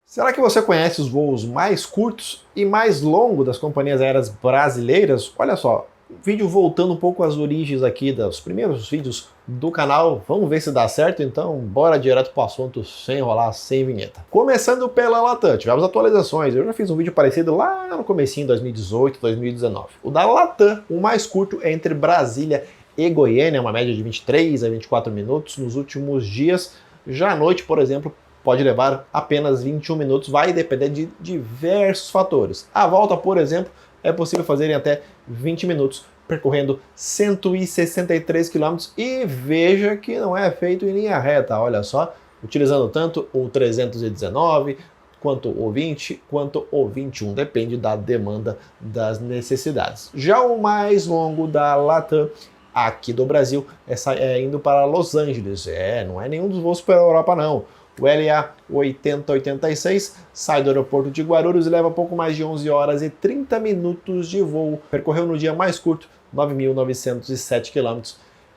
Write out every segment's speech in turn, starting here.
Será que você conhece os voos mais curtos e mais longos das companhias aéreas brasileiras? Olha só, vídeo voltando um pouco às origens aqui dos primeiros vídeos do canal. Vamos ver se dá certo, então bora direto para o assunto, sem enrolar, sem vinheta. Começando pela Latam, tivemos atualizações. Eu já fiz um vídeo parecido lá no comecinho, 2018, 2019. O da Latam, o mais curto é entre Brasília e Goiânia, uma média de 23 a 24 minutos nos últimos dias. Já à noite, por exemplo, pode levar apenas 21 minutos, vai depender de diversos fatores. A volta, por exemplo, é possível fazer em até 20 minutos, percorrendo 163 km, e veja que não é feito em linha reta, olha só, utilizando tanto o 319, quanto o 20, quanto o 21, depende da demanda das necessidades. Já o mais longo da Latam, aqui do Brasil, é indo para Los Angeles, não é nenhum dos voos para a Europa não. O LA 8086 sai do aeroporto de Guarulhos e leva pouco mais de 11 horas e 30 minutos de voo. Percorreu no dia mais curto 9.907 km,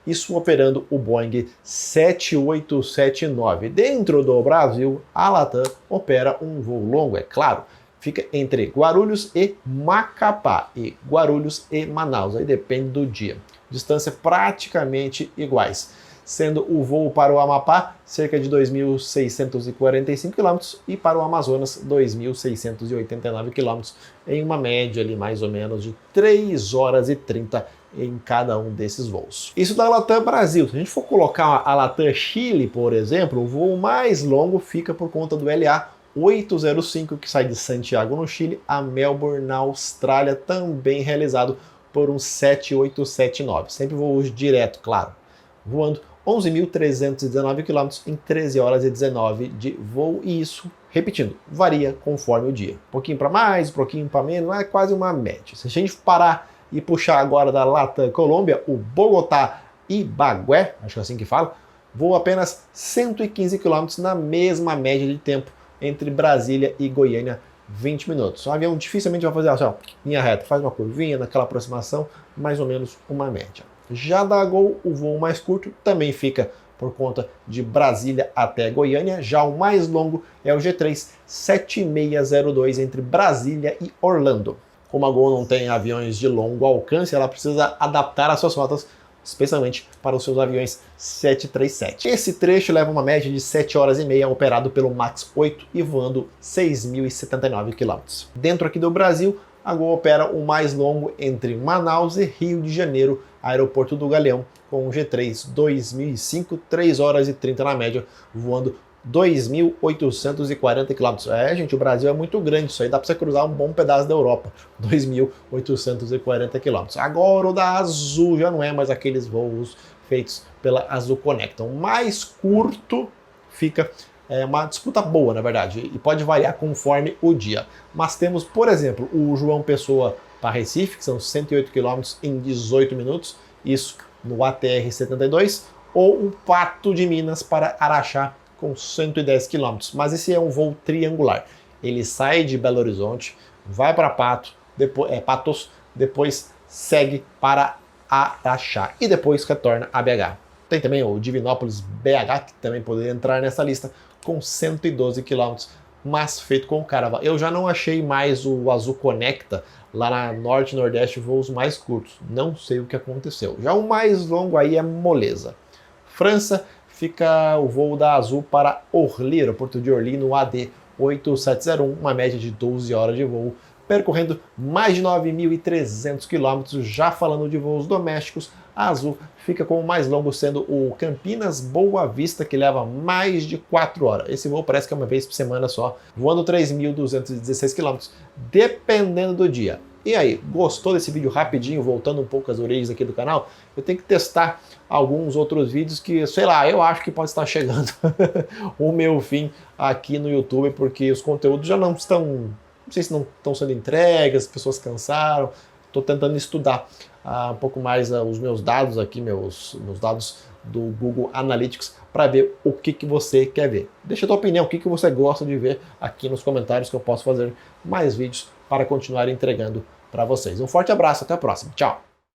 isso operando o Boeing 7879. Dentro do Brasil, a Latam opera um voo longo, é claro. Fica entre Guarulhos e Macapá, e Guarulhos e Manaus, aí depende do dia. Distância praticamente iguais, sendo o voo para o Amapá cerca de 2.645 km e para o Amazonas 2.689 km, em uma média ali mais ou menos de 3 horas e 30 em cada um desses voos. Isso da Latam Brasil. Se a gente for colocar a Latam Chile, por exemplo, o voo mais longo fica por conta do LA 805, que sai de Santiago, no Chile, a Melbourne, na Austrália, também realizado por um 7879. Sempre voos direto, claro. Voando 11.319 km em 13 horas e 19 de voo, e isso, repetindo, varia conforme o dia. Um pouquinho para mais, um pouquinho para menos, é quase uma média. Se a gente parar e puxar agora da Latam Colômbia, o Bogotá e Bagué, acho que é assim que fala, voa apenas 115 km na mesma média de tempo entre Brasília e Goiânia, 20 minutos. Um avião dificilmente vai fazer assim, ó, linha reta, faz uma curvinha, naquela aproximação, mais ou menos uma média. Já da Gol, o voo mais curto também fica por conta de Brasília até Goiânia. Já o mais longo é o G3 7602 entre Brasília e Orlando. Como a Gol não tem aviões de longo alcance, ela precisa adaptar as suas rotas, especialmente para os seus aviões 737. Esse trecho leva uma média de 7 horas e meia, operado pelo MAX 8 e voando 6.079 km. Dentro aqui do Brasil, a Gol opera o mais longo entre Manaus e Rio de Janeiro, aeroporto do Galeão, com o G3 2005, 3 horas e 30 na média, voando 2.840 km. Gente, o Brasil é muito grande, isso aí dá para você cruzar um bom pedaço da Europa, 2.840 km. Agora o da Azul já não é mais aqueles voos feitos pela Azul Conecta. O mais curto fica uma disputa boa, na verdade, e pode variar conforme o dia. Mas temos, por exemplo, o João Pessoa para Recife, que são 108 km em 18 minutos, isso no ATR 72, ou o Pato de Minas para Araxá, com 110 km. Mas esse é um voo triangular. Ele sai de Belo Horizonte, vai para Patos, depois segue para Araxá e depois retorna a BH. Tem também o Divinópolis BH, que também poderia entrar nessa lista, com 112 km, mas feito com Caravan. Eu já não achei mais o Azul Conecta lá na Norte e Nordeste, voos mais curtos. Não sei o que aconteceu. Já o mais longo aí é moleza. França, fica o voo da Azul para Orly, aeroporto de Orly, no AD 8701, uma média de 12 horas de voo, percorrendo mais de 9.300 km. Já falando de voos domésticos, a Azul fica com o mais longo sendo o Campinas Boa Vista, que leva mais de 4 horas. Esse voo parece que é uma vez por semana só, voando 3.216 km, dependendo do dia. E aí, gostou desse vídeo rapidinho, voltando um pouco às origens aqui do canal? Eu tenho que testar alguns outros vídeos que, sei lá, eu acho que pode estar chegando o meu fim aqui no YouTube, porque os conteúdos já não estão, não sei se não estão sendo entregues, as pessoas cansaram. Estou tentando estudar um pouco mais os meus dados aqui, meus dados do Google Analytics, para ver o que você quer ver. Deixa a tua opinião, o que você gosta de ver aqui nos comentários, que eu posso fazer mais vídeos para continuar entregando para vocês. Um forte abraço, até a próxima. Tchau!